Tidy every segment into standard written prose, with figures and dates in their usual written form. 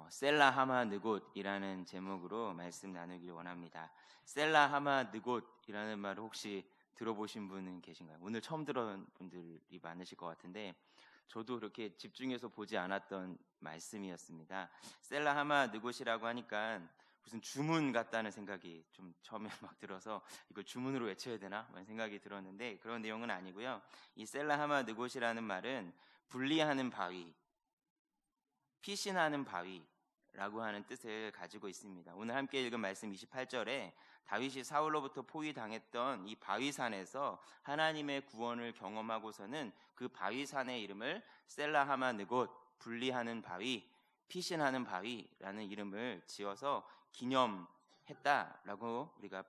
셀라 하마 느곳이라는 제목으로 말씀 나누길 원합니다. 셀라 하마 느곳이라는 말을 혹시 들어보신 분은 계신가요? 오늘 처음 들은 분들이 많으실 것 같은데 저도 그렇게 집중해서 보지 않았던 말씀이었습니다. 셀라 하마 느곳이라고 하니까 무슨 주문 같다는 생각이 좀 처음에 막 들어서 이걸 주문으로 외쳐야 되나? 이런 생각이 들었는데 그런 내용은 아니고요. 이 셀라 하마 느곳이라는 말은 분리하는 바위, 피신하는 바위라고 하는 뜻을 가지고 있습니다. 오늘 함께 읽은 말씀 28절에 다윗이 사울로부터 포위당했던 이 바위산에서 하나님의 구원을 경험하고서는 그 바위산의 이름을 셀라하마 느곳, 분리하는 바위, 피신하는 바위라는 이름을 지어서 기념했다라고 우리가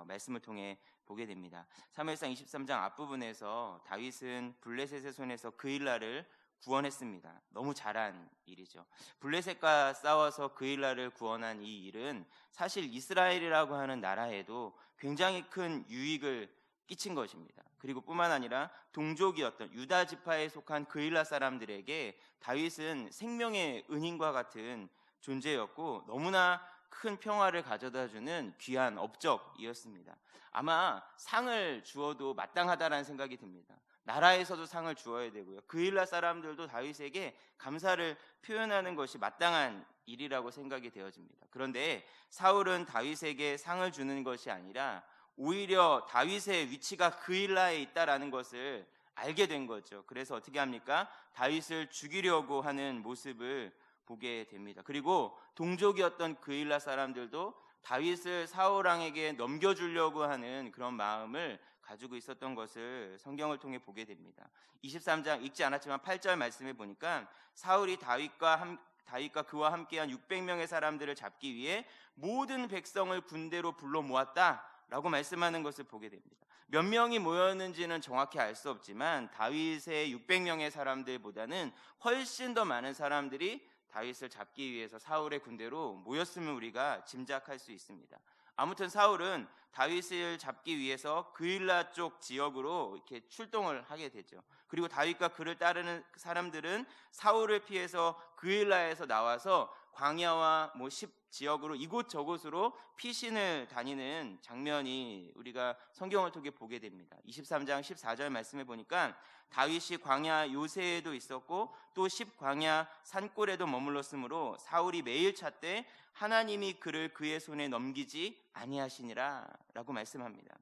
말씀을 통해 보게 됩니다. 사무엘상 23장 앞부분에서 다윗은 블레셋의 손에서 그일라를 구원했습니다. 너무 잘한 일이죠. 블레셋과 싸워서 그일라를 구원한 이 일은 사실 이스라엘이라고 하는 나라에도 굉장히 큰 유익을 끼친 것입니다. 그리고 뿐만 아니라 동족이었던 유다 지파에 속한 그일라 사람들에게 다윗은 생명의 은인과 같은 존재였고 너무나 큰 평화를 가져다주는 귀한 업적이었습니다. 아마 상을 주어도 마땅하다라는 생각이 듭니다. 나라에서도 상을 주어야 되고요. 그일라 사람들도 다윗에게 감사를 표현하는 것이 마땅한 일이라고 생각이 되어집니다. 그런데 사울은 다윗에게 상을 주는 것이 아니라 오히려 다윗의 위치가 그일라에 있다라는 것을 알게 된 거죠. 그래서 어떻게 합니까? 다윗을 죽이려고 하는 모습을 보게 됩니다. 그리고 동족이었던 그일라 사람들도 다윗을 사울 왕에게 넘겨주려고 하는 그런 마음을 가지고 있었던 것을 성경을 통해 보게 됩니다. 23장 읽지 않았지만 8절 말씀에 보니까 사울이 다윗과 그와 함께한 600명의 사람들을 잡기 위해 모든 백성을 군대로 불러 모았다라고 말씀하는 것을 보게 됩니다. 몇 명이 모였는지는 정확히 알 수 없지만 다윗의 600명의 사람들보다는 훨씬 더 많은 사람들이 다윗을 잡기 위해서 사울의 군대로 모였음을 우리가 짐작할 수 있습니다. 아무튼 사울은 다윗을 잡기 위해서 그일라 쪽 지역으로 이렇게 출동을 하게 되죠. 그리고 다윗과 그를 따르는 사람들은 사울을 피해서 그일라에서 나와서 광야와 십 지역으로 이곳저곳으로 피신을 다니는 장면이 우리가 성경을 통해 보게 됩니다. 23장 14절 말씀에 보니까 다윗이 광야 요새에도 있었고 또 광야 산골에도 머물렀으므로 사울이 매일 찾되 하나님이 그를 그의 손에 넘기지 아니하시니라 라고 말씀합니다.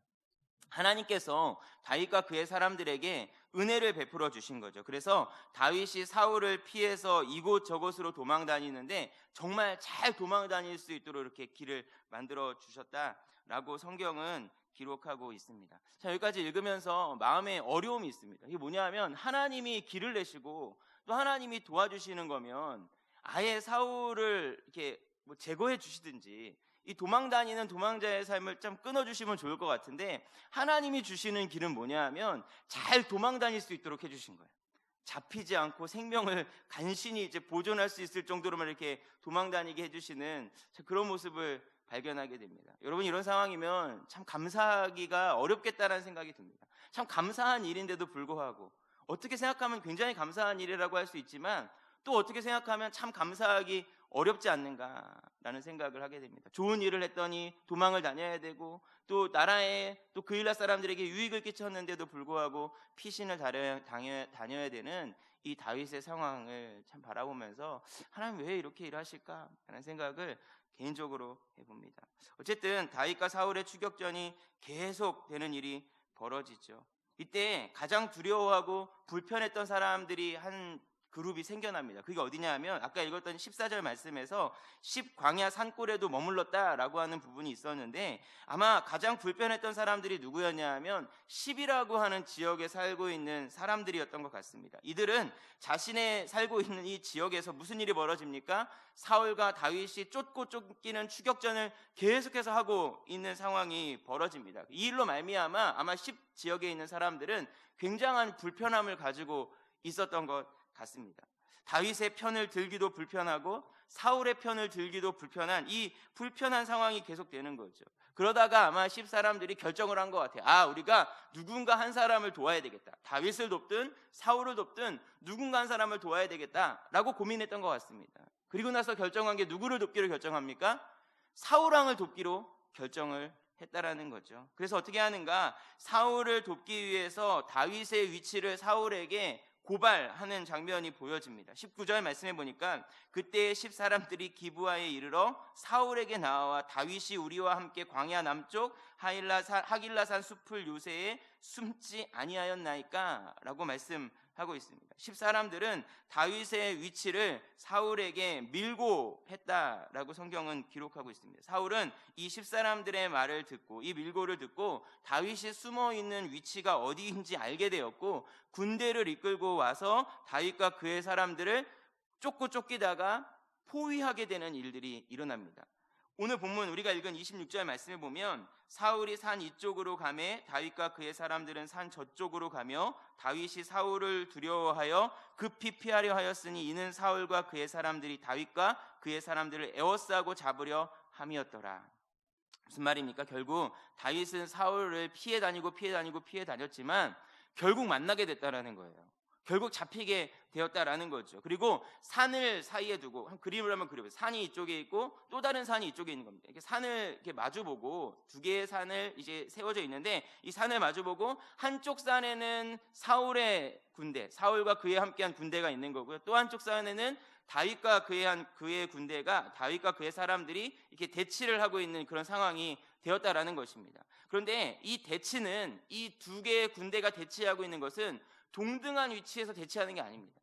하나님께서 다윗과 그의 사람들에게 은혜를 베풀어 주신 거죠. 그래서 다윗이 사울을 피해서 이곳저곳으로 도망 다니는데 정말 잘 도망 다닐 수 있도록 이렇게 길을 만들어 주셨다라고 성경은 기록하고 있습니다. 자, 여기까지 읽으면서 마음에 어려움이 있습니다. 이게 뭐냐면 하나님이 길을 내시고 또 하나님이 도와주시는 거면 아예 사울을 이렇게 제거해 주시든지 이 도망 다니는 도망자의 삶을 좀 끊어주시면 좋을 것 같은데 하나님이 주시는 길은 뭐냐 하면 잘 도망 다닐 수 있도록 해주신 거예요. 잡히지 않고 생명을 간신히 이제 보존할 수 있을 정도로만 이렇게 도망 다니게 해주시는 그런 모습을 발견하게 됩니다. 여러분 이런 상황이면 참 감사하기가 어렵겠다라는 생각이 듭니다. 참 감사한 일인데도 불구하고 어떻게 생각하면 굉장히 감사한 일이라고 할 수 있지만 또 어떻게 생각하면 참 감사하기 어렵지 않는가라는 생각을 하게 됩니다. 좋은 일을 했더니 도망을 다녀야 되고 또 나라에 또 그일라 사람들에게 유익을 끼쳤는데도 불구하고 피신을 다녀야 되는 이 다윗의 상황을 참 바라보면서 하나님 왜 이렇게 일하실까라는 생각을 개인적으로 해봅니다. 어쨌든 다윗과 사울의 추격전이 계속되는 일이 벌어지죠. 이때 가장 두려워하고 불편했던 사람들이 한 그룹이 생겨납니다. 그게 어디냐 하면 아까 읽었던 14절 말씀에서 광야 산골에도 머물렀다라고 하는 부분이 있었는데 아마 가장 불편했던 사람들이 누구였냐 하면 10이라고 하는 지역에 살고 있는 사람들이었던 것 같습니다. 이들은 자신의 살고 있는 이 지역에서 무슨 일이 벌어집니까? 사울과 다윗이 쫓고 쫓기는 추격전을 계속해서 하고 있는 상황이 벌어집니다. 이 일로 말미암아 아마 10 지역에 있는 사람들은 굉장한 불편함을 가지고 있었던 것 같습니다. 다윗의 편을 들기도 불편하고 사울의 편을 들기도 불편한 이 불편한 상황이 계속되는 거죠. 그러다가 아마 10 사람들이 결정을 한 것 같아요. 우리가 누군가 한 사람을 도와야 되겠다. 다윗을 돕든 사울을 돕든 누군가 한 사람을 도와야 되겠다라고 고민했던 것 같습니다. 그리고 나서 결정한 게 누구를 돕기로 결정합니까? 사울왕을 돕기로 결정을 했다라는 거죠. 그래서 어떻게 하는가? 사울을 돕기 위해서 다윗의 위치를 사울에게 고발하는 장면이 보여집니다. 19절 말씀해 보니까 그때 10사람들이 기브아에 이르러 사울에게 나와 다윗이 우리와 함께 광야 남쪽 하길라산 숲을 요새에 숨지 아니하였나이까? 라고 말씀하고 있습니다. 10사람들은 다윗의 위치를 사울에게 밀고 했다라고 성경은 기록하고 있습니다. 사울은 이 10사람들의 말을 듣고 이 밀고를 듣고 다윗이 숨어 있는 위치가 어디인지 알게 되었고 군대를 이끌고 와서 다윗과 그의 사람들을 쫓기다가 포위하게 되는 일들이 일어납니다. 오늘 본문 우리가 읽은 26절 말씀에 보면 사울이 산 이쪽으로 가매 다윗과 그의 사람들은 산 저쪽으로 가며 다윗이 사울을 두려워하여 급히 피하려 하였으니 이는 사울과 그의 사람들이 다윗과 그의 사람들을 에워싸고 잡으려 함이었더라. 무슨 말입니까? 결국 다윗은 사울을 피해 다녔지만 결국 만나게 됐다라는 거예요. 결국 잡히게 되었다라는 거죠. 그리고 산을 사이에 두고 그림을 한번 그려보세요. 산이 이쪽에 있고 또 다른 산이 이쪽에 있는 겁니다. 이렇게 산을 이렇게 마주보고 두 개의 산을 이제 세워져 있는데 이 산을 마주보고 한쪽 산에는 사울의 군대, 사울과 그에 함께한 군대가 있는 거고요. 또 한쪽 산에는 다윗과 그의 군대가 다윗과 그의 사람들이 이렇게 대치를 하고 있는 그런 상황이 되었다라는 것입니다. 그런데 이 대치는 이 두 개의 군대가 대치하고 있는 것은 동등한 위치에서 대치하는 게 아닙니다.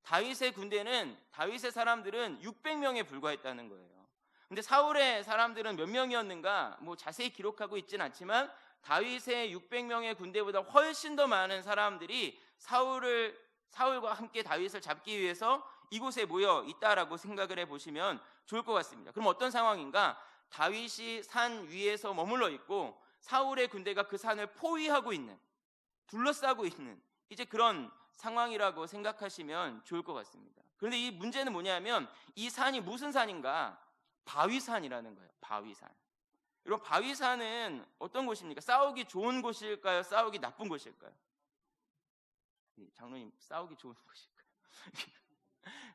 다윗의 군대는 다윗의 사람들은 600명에 불과했다는 거예요. 근데 사울의 사람들은 몇 명이었는가 자세히 기록하고 있지는 않지만 다윗의 600명의 군대보다 훨씬 더 많은 사람들이 사울과 함께 다윗을 잡기 위해서 이곳에 모여 있다라고 생각을 해보시면 좋을 것 같습니다. 그럼 어떤 상황인가? 다윗이 산 위에서 머물러 있고 사울의 군대가 그 산을 포위하고 있는, 둘러싸고 있는 이제 그런 상황이라고 생각하시면 좋을 것 같습니다. 그런데 이 문제는 뭐냐면 이 산이 무슨 산인가? 바위산이라는 거예요. 바위산. 여러분, 바위산은 어떤 곳입니까? 싸우기 좋은 곳일까요? 싸우기 나쁜 곳일까요? 장로님, 싸우기 좋은 곳일까요?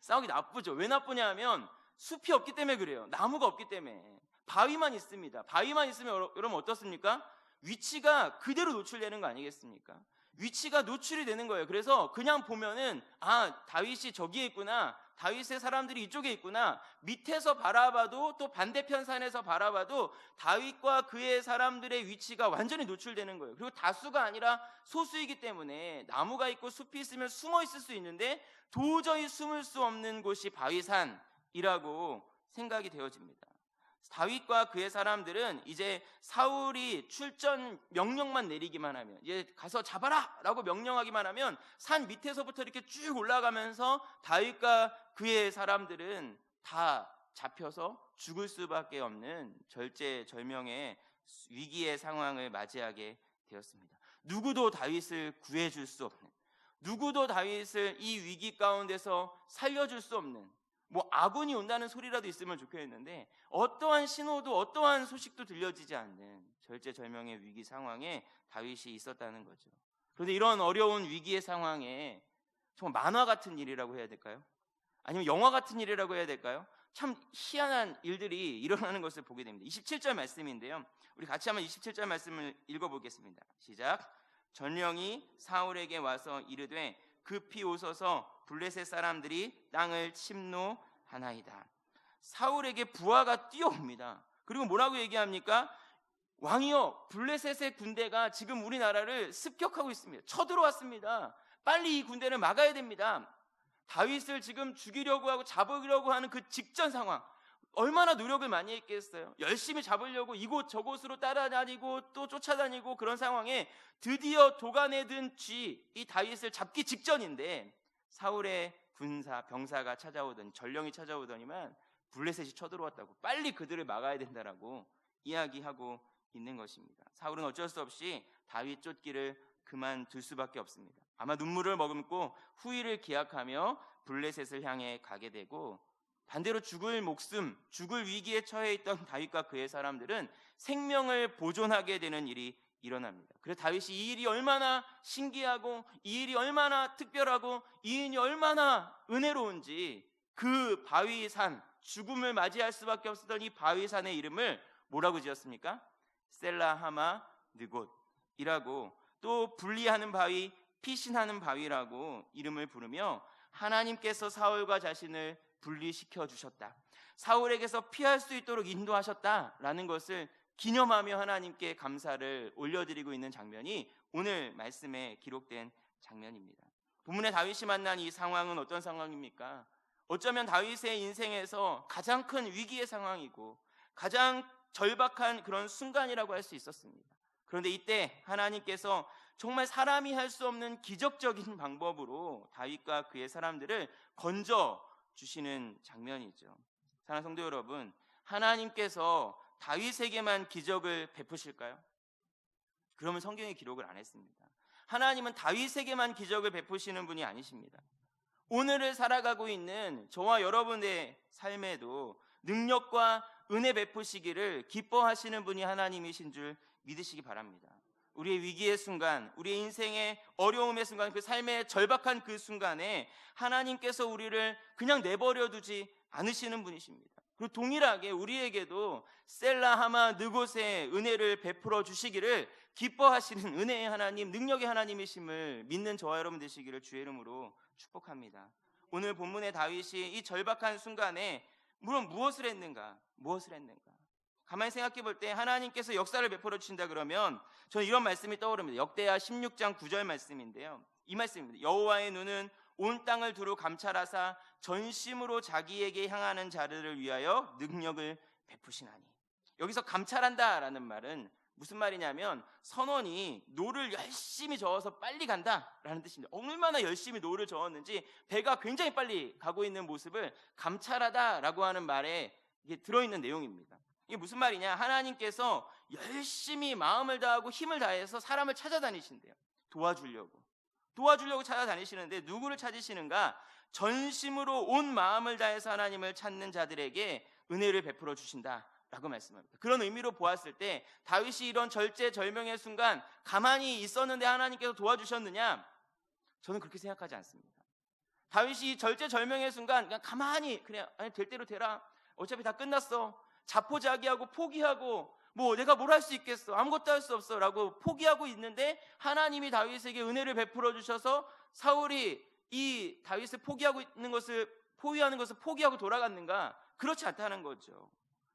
싸우기 나쁘죠. 왜 나쁘냐면 숲이 없기 때문에 그래요. 나무가 없기 때문에. 바위만 있습니다. 바위만 있으면 여러분 어떻습니까? 위치가 그대로 노출되는 거 아니겠습니까? 위치가 노출이 되는 거예요. 그래서 그냥 보면은 다윗이 저기에 있구나, 다윗의 사람들이 이쪽에 있구나, 밑에서 바라봐도 또 반대편 산에서 바라봐도 다윗과 그의 사람들의 위치가 완전히 노출되는 거예요. 그리고 다수가 아니라 소수이기 때문에 나무가 있고 숲이 있으면 숨어 있을 수 있는데 도저히 숨을 수 없는 곳이 바위산이라고 생각이 되어집니다. 다윗과 그의 사람들은 이제 사울이 출전 명령만 내리기만 하면, 이제 가서 잡아라 라고 명령하기만 하면 산 밑에서부터 이렇게 쭉 올라가면서 다윗과 그의 사람들은 다 잡혀서 죽을 수밖에 없는 절제절명의 위기의 상황을 맞이하게 되었습니다. 누구도 다윗을 구해줄 수 없는, 누구도 다윗을 이 위기 가운데서 살려줄 수 없는, 아군이 온다는 소리라도 있으면 좋겠는데 어떠한 신호도 어떠한 소식도 들려지지 않는 절제절명의 위기 상황에 다윗이 있었다는 거죠. 그런데 이런 어려운 위기의 상황에 정말 만화 같은 일이라고 해야 될까요? 아니면 영화 같은 일이라고 해야 될까요? 참 희한한 일들이 일어나는 것을 보게 됩니다. 27절 말씀인데요, 우리 같이 한번 27절 말씀을 읽어보겠습니다. 시작. 전령이 사울에게 와서 이르되 급히 오소서 블레셋 사람들이 땅을 침노하나이다. 사울에게 부하가 뛰어옵니다. 그리고 뭐라고 얘기합니까? 왕이여, 블레셋의 군대가 지금 우리나라를 습격하고 있습니다. 쳐들어왔습니다. 빨리 이 군대를 막아야 됩니다. 다윗을 지금 죽이려고 하고 잡으려고 하는 그 직전 상황, 얼마나 노력을 많이 했겠어요. 열심히 잡으려고 이곳 저곳으로 따라다니고 또 쫓아다니고 그런 상황에 드디어 도간에 든 쥐, 이 다윗을 잡기 직전인데 사울의 병사가 전령이 찾아오더니만 블레셋이 쳐들어왔다고, 빨리 그들을 막아야 된다라고 이야기하고 있는 것입니다. 사울은 어쩔 수 없이 다윗 쫓기를 그만둘 수밖에 없습니다. 아마 눈물을 머금고 후일을 기약하며 블레셋을 향해 가게 되고, 반대로 죽을 위기에 처해 있던 다윗과 그의 사람들은 생명을 보존하게 되는 일이 일어납니다. 그래서 다윗이 이 일이 얼마나 신기하고 이 일이 얼마나 특별하고 이 일이 얼마나 은혜로운지 그 바위산, 죽음을 맞이할 수밖에 없었던 이 바위산의 이름을 뭐라고 지었습니까? 셀라하마 느곳이라고, 또 분리하는 바위, 피신하는 바위라고 이름을 부르며 하나님께서 사울과 자신을 분리시켜 주셨다, 사울에게서 피할 수 있도록 인도하셨다라는 것을 기념하며 하나님께 감사를 올려드리고 있는 장면이 오늘 말씀에 기록된 장면입니다. 본문에 다윗이 만난 이 상황은 어떤 상황입니까? 어쩌면 다윗의 인생에서 가장 큰 위기의 상황이고 가장 절박한 그런 순간이라고 할 수 있었습니다. 그런데 이때 하나님께서 정말 사람이 할 수 없는 기적적인 방법으로 다윗과 그의 사람들을 건져 주시는 장면이죠. 사랑하는 성도 여러분, 하나님께서 다윗에게만 기적을 베푸실까요? 그러면 성경에 기록을 안 했습니다. 하나님은 다윗에게만 기적을 베푸시는 분이 아니십니다. 오늘을 살아가고 있는 저와 여러분의 삶에도 능력과 은혜 베푸시기를 기뻐하시는 분이 하나님이신 줄 믿으시기 바랍니다. 우리의 위기의 순간, 우리의 인생의 어려움의 순간, 그 삶의 절박한 그 순간에 하나님께서 우리를 그냥 내버려 두지 않으시는 분이십니다. 그리고 동일하게 우리에게도 셀라하마 느곳의 은혜를 베풀어 주시기를 기뻐하시는 은혜의 하나님, 능력의 하나님이심을 믿는 저와 여러분 되시기를 주의 이름으로 축복합니다. 오늘 본문의 다윗이 이 절박한 순간에 물론 무엇을 했는가? 가만히 생각해 볼 때 하나님께서 역사를 베풀어 주신다 그러면 저는 이런 말씀이 떠오릅니다. 역대하 16장 9절 말씀인데요. 이 말씀입니다. 여호와의 눈은 온 땅을 두루 감찰하사 전심으로 자기에게 향하는 자들을 위하여 능력을 베푸시나니. 여기서 감찰한다라는 말은 무슨 말이냐면 선원이 노를 열심히 저어서 빨리 간다라는 뜻입니다. 얼마나 열심히 노를 저었는지 배가 굉장히 빨리 가고 있는 모습을 감찰하다라고 하는 말에 이게 들어있는 내용입니다. 이게 무슨 말이냐? 하나님께서 열심히 마음을 다하고 힘을 다해서 사람을 찾아다니신대요. 도와주려고 찾아다니시는데 누구를 찾으시는가? 전심으로 온 마음을 다해서 하나님을 찾는 자들에게 은혜를 베풀어 주신다라고 말씀합니다. 그런 의미로 보았을 때 다윗이 이런 절제절명의 순간 가만히 있었는데 하나님께서 도와주셨느냐? 저는 그렇게 생각하지 않습니다. 다윗이 절제절명의 순간 그냥 가만히 그냥 될 대로 되라, 어차피 다 끝났어, 자포자기하고 포기하고 뭐 내가 뭘 할 수 있겠어, 아무것도 할 수 없어 라고 포기하고 있는데 하나님이 다윗에게 은혜를 베풀어 주셔서 사울이 이 다윗을 포위하는 것을 포기하고 돌아갔는가? 그렇지 않다는 거죠.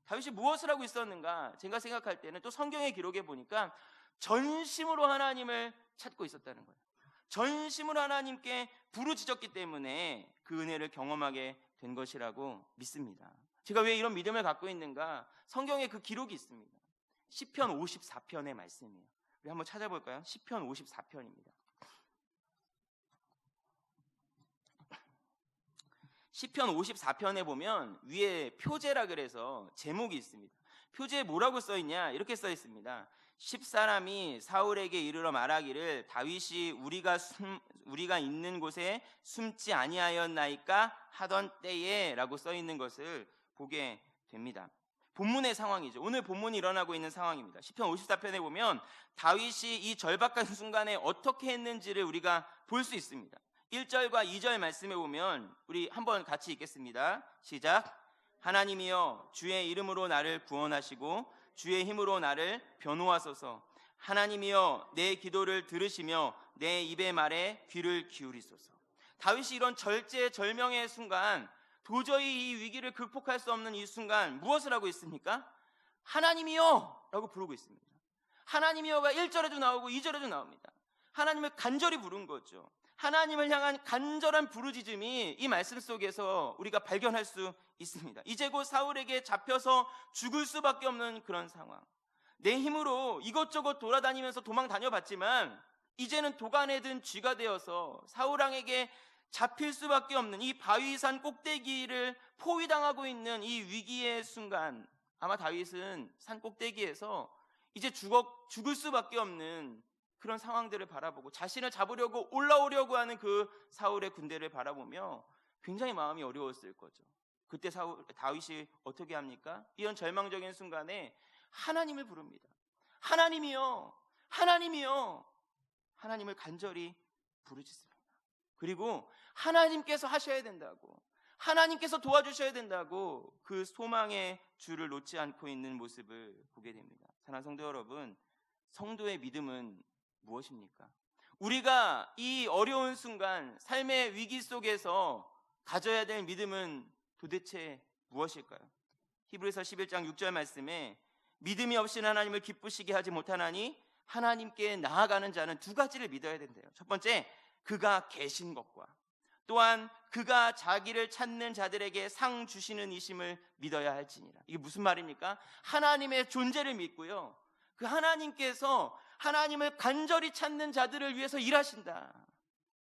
다윗이 무엇을 하고 있었는가? 제가 생각할 때는 또 성경의 기록에 보니까 전심으로 하나님을 찾고 있었다는 거예요. 전심으로 하나님께 부르짖었기 때문에 그 은혜를 경험하게 된 것이라고 믿습니다. 제가 왜 이런 믿음을 갖고 있는가? 성경에 그 기록이 있습니다. 시편 54편의 말씀이에요. 우리 한번 찾아볼까요? 시편 54편입니다. 시편 54편에 보면 위에 표제라 그래서 제목이 있습니다. 표제에 뭐라고 써있냐? 이렇게 써있습니다. 10사람이 사울에게 이르러 말하기를 다윗이 우리가 있는 곳에 숨지 아니하였나이까 하던 때에 라고 써있는 것을 보게 됩니다. 본문의 상황이죠. 오늘 본문이 일어나고 있는 상황입니다. 시편 54편에 보면 다윗이 이 절박한 순간에 어떻게 했는지를 우리가 볼 수 있습니다. 1절과 2절 말씀에 보면 우리 한번 같이 읽겠습니다. 시작. 하나님이여 주의 이름으로 나를 구원하시고 주의 힘으로 나를 변호하소서. 하나님이여 내 기도를 들으시며 내 입의 말에 귀를 기울이소서. 다윗이 이런 절제절명의 순간, 도저히 이 위기를 극복할 수 없는 이 순간 무엇을 하고 있습니까? 하나님이여 라고 부르고 있습니다. 하나님이여가 1절에도 나오고 2절에도 나옵니다. 하나님을 간절히 부른 거죠. 하나님을 향한 간절한 부르짖음이 이 말씀 속에서 우리가 발견할 수 있습니다. 이제 곧 사울에게 잡혀서 죽을 수밖에 없는 그런 상황. 내 힘으로 이것저것 돌아다니면서 도망 다녀봤지만 이제는 도간에 든 쥐가 되어서 사울왕에게 잡힐 수밖에 없는 이 바위산 꼭대기를 포위당하고 있는 이 위기의 순간, 아마 다윗은 산 꼭대기에서 이제 죽을 수밖에 없는 그런 상황들을 바라보고 자신을 잡으려고 올라오려고 하는 그 사울의 군대를 바라보며 굉장히 마음이 어려웠을 거죠. 그때 다윗이 어떻게 합니까? 이런 절망적인 순간에 하나님을 부릅니다. 하나님이여, 하나님이여, 하나님을 간절히 부르짖습니다. 그리고 하나님께서 하셔야 된다고, 하나님께서 도와주셔야 된다고 그 소망의 줄을 놓지 않고 있는 모습을 보게 됩니다. 사랑하는 성도 여러분, 성도의 믿음은 무엇입니까? 우리가 이 어려운 순간 삶의 위기 속에서 가져야 될 믿음은 도대체 무엇일까요? 히브리서 11장 6절 말씀에 믿음이 없이는 하나님을 기쁘시게 하지 못하나니 하나님께 나아가는 자는 두 가지를 믿어야 된대요. 첫 번째, 그가 계신 것과 또한 그가 자기를 찾는 자들에게 상 주시는 이심을 믿어야 할지니라. 이게 무슨 말입니까? 하나님의 존재를 믿고요, 그 하나님께서 하나님을 간절히 찾는 자들을 위해서 일하신다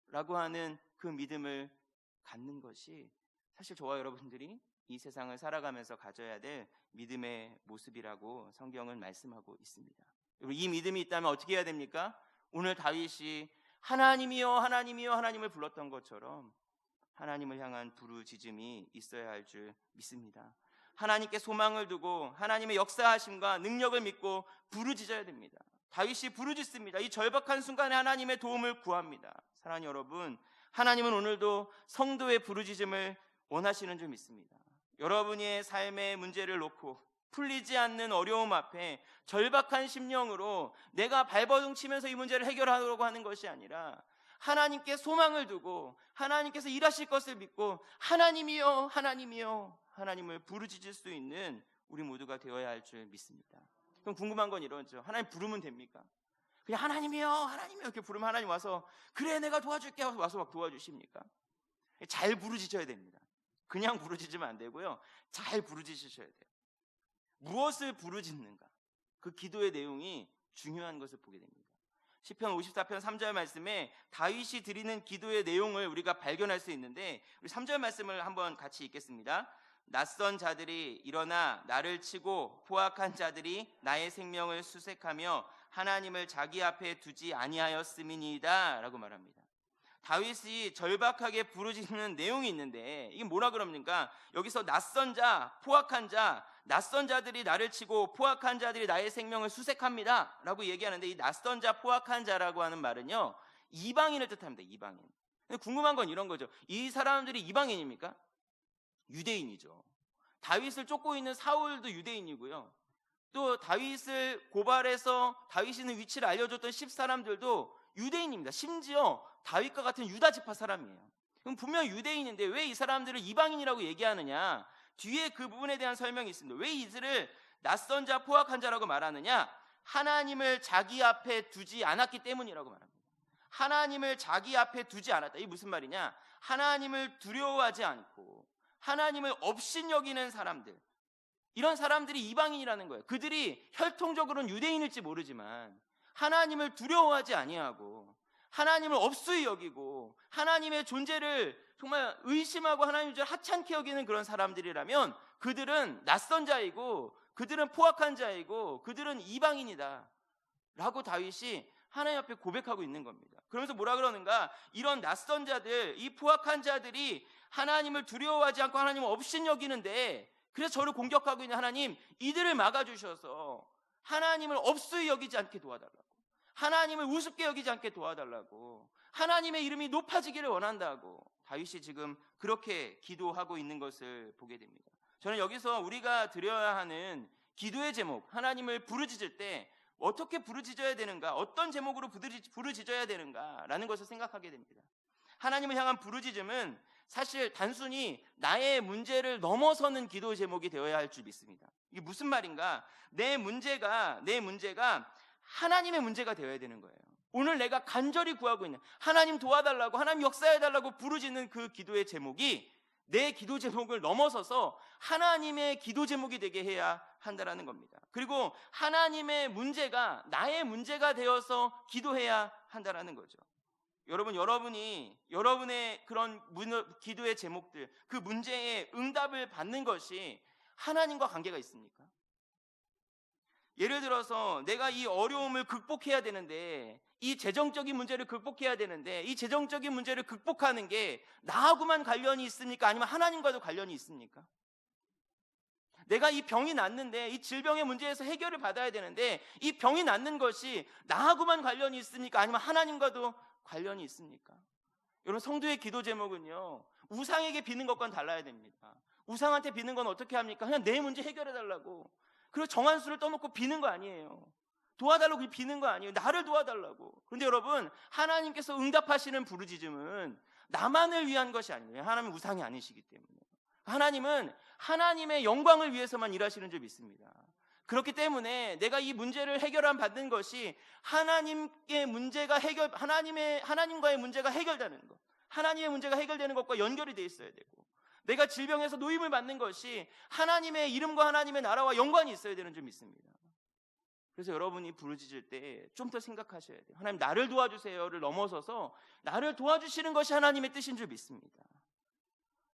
라고 하는 그 믿음을 갖는 것이 사실 저와 여러분들이 이 세상을 살아가면서 가져야 될 믿음의 모습이라고 성경은 말씀하고 있습니다. 이 믿음이 있다면 어떻게 해야 됩니까? 오늘 다윗이 하나님이여 하나님이여 하나님을 불렀던 것처럼 하나님을 향한 부르짖음이 있어야 할 줄 믿습니다. 하나님께 소망을 두고 하나님의 역사하심과 능력을 믿고 부르짖어야 됩니다. 다윗이 부르짖습니다. 이 절박한 순간에 하나님의 도움을 구합니다. 사랑하는 여러분, 하나님은 오늘도 성도의 부르짖음을 원하시는 줄 믿습니다. 여러분의 삶의 문제를 놓고 풀리지 않는 어려움 앞에 절박한 심령으로 내가 발버둥 치면서 이 문제를 해결하려고 하는 것이 아니라 하나님께 소망을 두고 하나님께서 일하실 것을 믿고 하나님이여 하나님이여 하나님을 부르짖을 수 있는 우리 모두가 되어야 할 줄 믿습니다. 그럼 궁금한 건 이러죠. 하나님 부르면 됩니까? 그냥 하나님이여 하나님이여 이렇게 부르면 하나님 와서 그래 내가 도와줄게 하고 와서 막 도와주십니까? 잘 부르짖어야 됩니다. 그냥 부르짖으면 안 되고요, 잘 부르짖으셔야 돼요. 무엇을 부르짖는가, 그 기도의 내용이 중요한 것을 보게 됩니다. 시편 54편 3절 말씀에 다윗이 드리는 기도의 내용을 우리가 발견할 수 있는데, 우리 3절 말씀을 한번 같이 읽겠습니다. 낯선 자들이 일어나 나를 치고 포악한 자들이 나의 생명을 수색하며 하나님을 자기 앞에 두지 아니하였음이니이다 라고 말합니다. 다윗이 절박하게 부르짖는 내용이 있는데 이게 뭐라 그럽니까? 여기서 낯선 자, 포악한 자, 낯선 자들이 나를 치고 포악한 자들이 나의 생명을 수색합니다 라고 얘기하는데, 이 낯선 자, 포악한 자라고 하는 말은요, 이방인을 뜻합니다. 이방인. 근데 궁금한 건 이런 거죠. 이 사람들이 이방인입니까? 유대인이죠. 다윗을 쫓고 있는 사울도 유대인이고요, 또 다윗을 고발해서 다윗이 있는 위치를 알려줬던 10사람들도 유대인입니다. 심지어 다윗과 같은 유다 지파 사람이에요. 그럼 분명 유대인인데 왜 이 사람들을 이방인이라고 얘기하느냐? 뒤에 그 부분에 대한 설명이 있습니다. 왜 이들을 낯선 자, 포악한 자라고 말하느냐? 하나님을 자기 앞에 두지 않았기 때문이라고 말합니다. 하나님을 자기 앞에 두지 않았다. 이게 무슨 말이냐? 하나님을 두려워하지 않고 하나님을 업신여기는 사람들, 이런 사람들이 이방인이라는 거예요. 그들이 혈통적으로는 유대인일지 모르지만 하나님을 두려워하지 아니하고 하나님을 업수히 여기고 하나님의 존재를 정말 의심하고 하나님의 존재를 하찮게 여기는 그런 사람들이라면 그들은 낯선 자이고 그들은 포악한 자이고 그들은 이방인이다 라고 다윗이 하나님 앞에 고백하고 있는 겁니다. 그러면서 뭐라 그러는가? 이런 낯선 자들, 이 포악한 자들이 하나님을 두려워하지 않고 하나님을 업신 여기는데, 그래서 저를 공격하고 있는 하나님, 이들을 막아주셔서 하나님을 업수히 여기지 않게 도와달라고, 하나님을 우습게 여기지 않게 도와달라고, 하나님의 이름이 높아지기를 원한다고 다윗이 지금 그렇게 기도하고 있는 것을 보게 됩니다. 저는 여기서 우리가 드려야 하는 기도의 제목, 하나님을 부르짖을 때 어떻게 부르짖어야 되는가, 어떤 제목으로 부르짖어야 되는가라는 것을 생각하게 됩니다. 하나님을 향한 부르짖음은 사실 단순히 나의 문제를 넘어서는 기도 제목이 되어야 할 줄 믿습니다. 이게 무슨 말인가? 내 문제가 하나님의 문제가 되어야 되는 거예요. 오늘 내가 간절히 구하고 있는, 하나님 도와달라고, 하나님 역사해달라고 부르짖는 그 기도의 제목이 내 기도 제목을 넘어서서 하나님의 기도 제목이 되게 해야 한다는 겁니다. 그리고 하나님의 문제가 나의 문제가 되어서 기도해야 한다는 거죠. 여러분이 여러분의 그런 기도의 제목들, 그 문제에 응답을 받는 것이 하나님과 관계가 있습니까? 예를 들어서 내가 이 어려움을 극복해야 되는데, 이 재정적인 문제를 극복해야 되는데, 이 재정적인 문제를 극복하는 게 나하고만 관련이 있습니까? 아니면 하나님과도 관련이 있습니까? 내가 이 병이 낫는데, 이 질병의 문제에서 해결을 받아야 되는데, 이 병이 낫는 것이 나하고만 관련이 있습니까? 아니면 하나님과도 관련이 있습니까? 여러분, 성도의 기도 제목은요, 우상에게 비는 것과는 달라야 됩니다. 우상한테 비는 건 어떻게 합니까? 그냥 내 문제 해결해 달라고. 그리고 정한수를 떠놓고 비는 거 아니에요. 도와달라고 비는 거 아니에요. 나를 도와달라고. 그런데 여러분, 하나님께서 응답하시는 부르짖음은 나만을 위한 것이 아니에요. 하나님은 우상이 아니시기 때문에. 하나님은 하나님의 영광을 위해서만 일하시는 줄 믿습니다. 그렇기 때문에 내가 이 문제를 해결함 받는 것이 하나님과의 문제가 해결되는 것, 하나님의 문제가 해결되는 것과 연결이 되어 있어야 되고, 내가 질병에서 노임을 받는 것이 하나님의 이름과 하나님의 나라와 연관이 있어야 되는 줄 믿습니다. 그래서 여러분이 부르짖을 때 좀 더 생각하셔야 돼요. 하나님, 나를 도와주세요를 넘어서서 나를 도와주시는 것이 하나님의 뜻인 줄 믿습니다.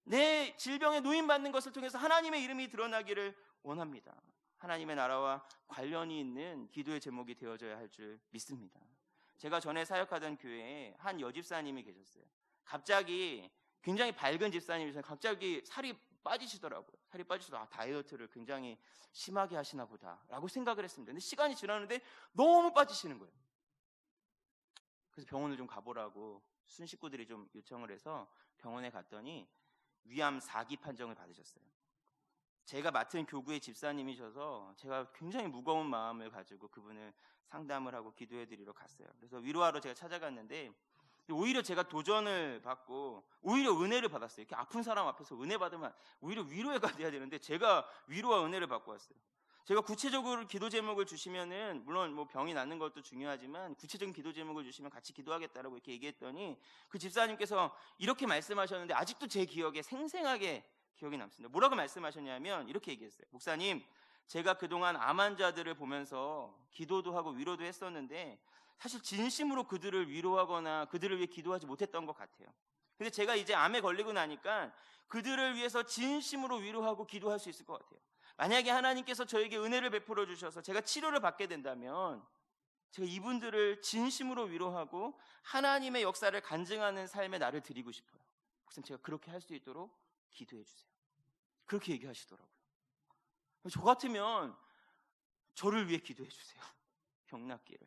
내 질병에 노임받는 것을 통해서 하나님의 이름이 드러나기를 원합니다. 하나님의 나라와 관련이 있는 기도의 제목이 되어져야 할 줄 믿습니다. 제가 전에 사역하던 교회에 한 여집사님이 계셨어요. 갑자기, 굉장히 밝은 집사님이셔서 갑자기 살이 빠지시더라고요. 살이 빠지셔서 다이어트를 굉장히 심하게 하시나 보다라고 생각을 했습니다. 근데 시간이 지났는데 너무 빠지시는 거예요. 그래서 병원을 좀 가보라고 순 식구들이 좀 요청을 해서 병원에 갔더니 위암 4기 판정을 받으셨어요. 제가 맡은 교구의 집사님이셔서 제가 굉장히 무거운 마음을 가지고 그분을 상담을 하고 기도해드리러 갔어요. 그래서 위로하러 제가 찾아갔는데 오히려 제가 도전을 받고 오히려 은혜를 받았어요. 이렇게 아픈 사람 앞에서 은혜 받으면 오히려 위로에 가야 되는데 제가 위로와 은혜를 받고 왔어요. 제가 구체적으로 기도 제목을 주시면은, 물론 뭐 병이 낫는 것도 중요하지만 구체적인 기도 제목을 주시면 같이 기도하겠다라고 이렇게 얘기했더니 그 집사님께서 이렇게 말씀하셨는데 아직도 제 기억에 생생하게 기억이 남습니다. 뭐라고 말씀하셨냐면 이렇게 얘기했어요. 목사님, 제가 그동안 암 환자들을 보면서 기도도 하고 위로도 했었는데 사실 진심으로 그들을 위로하거나 그들을 위해 기도하지 못했던 것 같아요. 근데 제가 이제 암에 걸리고 나니까 그들을 위해서 진심으로 위로하고 기도할 수 있을 것 같아요. 만약에 하나님께서 저에게 은혜를 베풀어 주셔서 제가 치료를 받게 된다면 제가 이분들을 진심으로 위로하고 하나님의 역사를 간증하는 삶의 나를 드리고 싶어요. 목사님, 제가 그렇게 할 수 있도록 기도해 주세요. 그렇게 얘기하시더라고요. 저 같으면 저를 위해 기도해 주세요. 병 낫기를.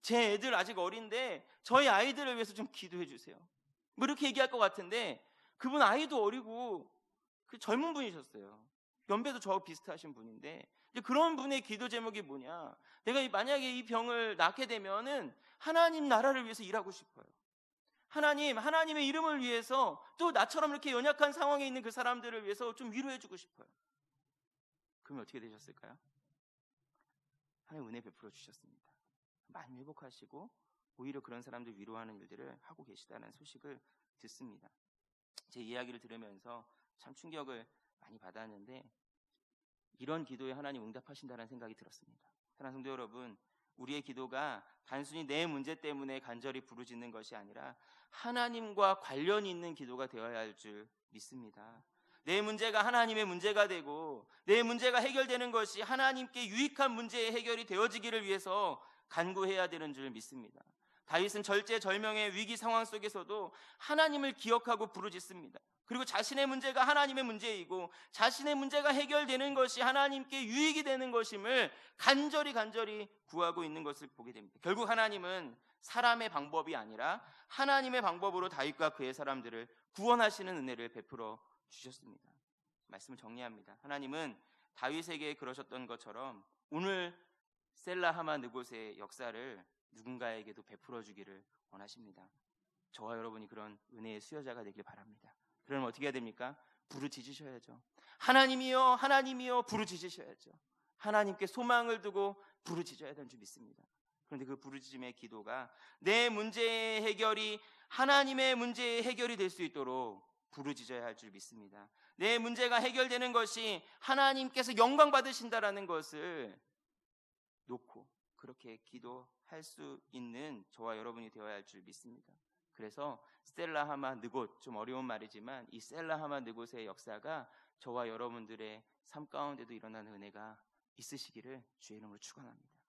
제 애들 아직 어린데 저희 아이들을 위해서 좀 기도해 주세요. 뭐 이렇게 얘기할 것 같은데 그분 아이도 어리고 그 젊은 분이셨어요. 연배도 저하고 비슷하신 분인데 이제 그런 분의 기도 제목이 뭐냐? 내가 만약에 이 병을 낫게 되면은 하나님 나라를 위해서 일하고 싶어요. 하나님의 이름을 위해서 또 나처럼 이렇게 연약한 상황에 있는 그 사람들을 위해서 좀 위로해주고 싶어요. 그러면 어떻게 되셨을까요? 하나님 은혜 베풀어 주셨습니다. 많이 회복하시고 오히려 그런 사람들 위로하는 일들을 하고 계시다는 소식을 듣습니다. 제 이야기를 들으면서 참 충격을 많이 받았는데 이런 기도에 하나님 응답하신다는 생각이 들었습니다. 사랑하는 성도 여러분, 우리의 기도가 단순히 내 문제 때문에 간절히 부르짖는 것이 아니라 하나님과 관련이 있는 기도가 되어야 할 줄 믿습니다. 내 문제가 하나님의 문제가 되고 내 문제가 해결되는 것이 하나님께 유익한 문제의 해결이 되어지기를 위해서 간구해야 되는 줄 믿습니다. 다윗은 절제절명의 위기 상황 속에서도 하나님을 기억하고 부르짖습니다. 그리고 자신의 문제가 하나님의 문제이고 자신의 문제가 해결되는 것이 하나님께 유익이 되는 것임을 간절히 구하고 있는 것을 보게 됩니다. 결국 하나님은 사람의 방법이 아니라 하나님의 방법으로 다윗과 그의 사람들을 구원하시는 은혜를 베풀어 주셨습니다. 말씀을 정리합니다. 하나님은 다윗에게 그러셨던 것처럼 오늘 셀라 하마 느곳의 역사를 누군가에게도 베풀어 주기를 원하십니다. 저와 여러분이 그런 은혜의 수여자가 되길 바랍니다. 그러면 어떻게 해야 됩니까? 부르짖으셔야죠. 하나님이여, 하나님이여 부르짖으셔야죠. 하나님께 소망을 두고 부르짖어야 되는 줄 믿습니다. 그런데 그 부르짖음의 기도가 내 문제의 해결이 하나님의 문제의 해결이 될 수 있도록 부르짖어야 할 줄 믿습니다. 내 문제가 해결되는 것이 하나님께서 영광 받으신다라는 것을 놓고 그렇게 기도할 수 있는 저와 여러분이 되어야 할 줄 믿습니다. 그래서 스텔라 하마 느곳, 좀 어려운 말이지만 이 스텔라 하마 느곳의 역사가 저와 여러분들의 삶 가운데도 일어나는 은혜가 있으시기를 주의 이름으로 축원합니다.